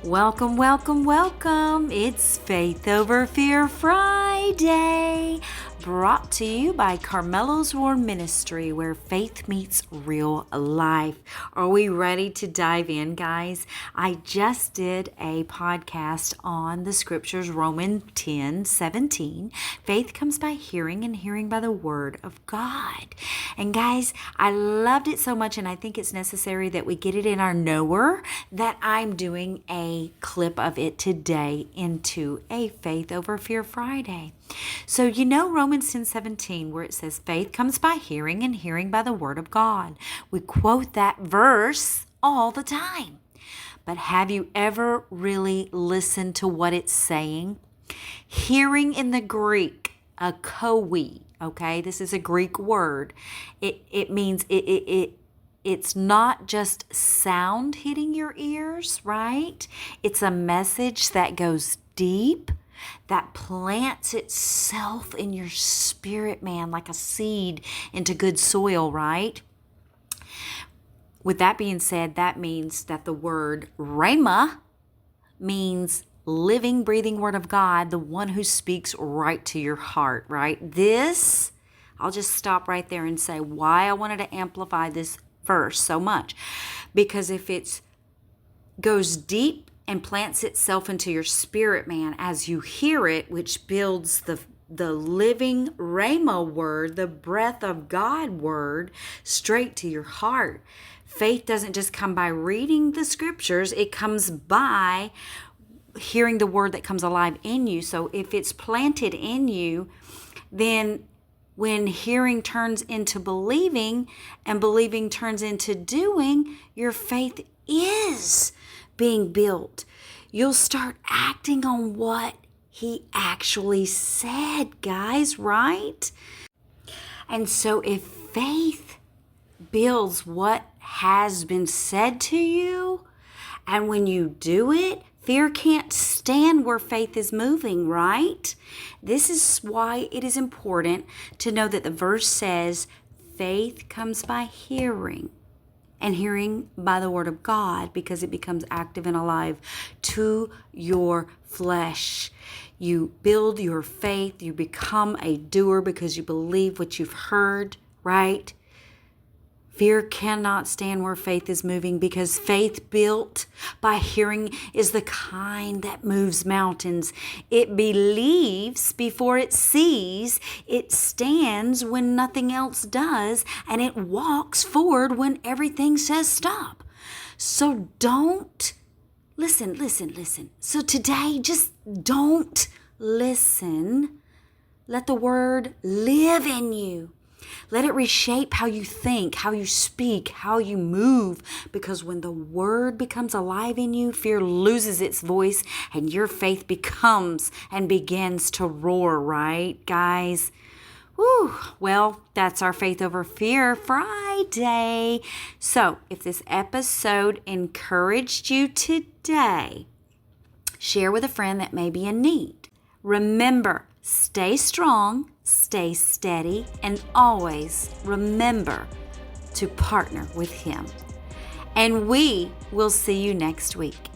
Welcome, welcome, welcome. It's Faith Over Fear Friday, brought to you by Carmelo's Ministry, where faith meets real life. Are we ready to dive in, guys? I just did a podcast on the scriptures, Romans 10:17. Faith comes by hearing, and hearing by the word of God. And guys, I loved it so much, and I think it's necessary that we get it in our knower that I'm doing a clip of it today into a Faith Over Fear Friday. So you know Romans 10:17, where it says faith comes by hearing, and hearing by the word of God. We quote that verse all the time. But have you ever really listened to what it's saying? Hearing in the Greek, akoē, okay? This is a Greek word. It means it's not just sound hitting your ears, right? It's a message that goes deep, that plants itself in your spirit, man, like a seed into good soil, right? With that being said, that means that the word rhēma means living, breathing word of God, the one who speaks right to your heart, right? This, I'll just stop right there and say why I wanted to amplify this verse so much. Because if it goes deep and plants itself into your spirit, man, as you hear it, which builds the living rhēma word, the breath of God word, straight to your heart. Faith doesn't just come by reading the scriptures, it comes by hearing the word that comes alive in you. So if it's planted in you, then when hearing turns into believing and believing turns into doing, your faith is being built. You'll start acting on what he actually said, guys, right? And so if faith builds what has been said to you, and when you do it, fear can't stand where faith is moving, right? This is why it is important to know that the verse says faith comes by hearing, and hearing by the word of God, because it becomes active and alive to your flesh. You build your faith, you become a doer because you believe what you've heard, right? Fear cannot stand where faith is moving, because faith built by hearing is the kind that moves mountains. It believes before it sees, it stands when nothing else does, and it walks forward when everything says stop. So listen. So today, just don't listen. Let the word live in you. Let it reshape how you think, how you speak, how you move. Because when the word becomes alive in you, fear loses its voice and your faith becomes and begins to roar, right, guys? Whew. Well, that's our Faith Over Fear Friday. So if this episode encouraged you today, share with a friend that may be in need. Remember, stay strong, stay steady, and always remember to partner with Him. And we will see you next week.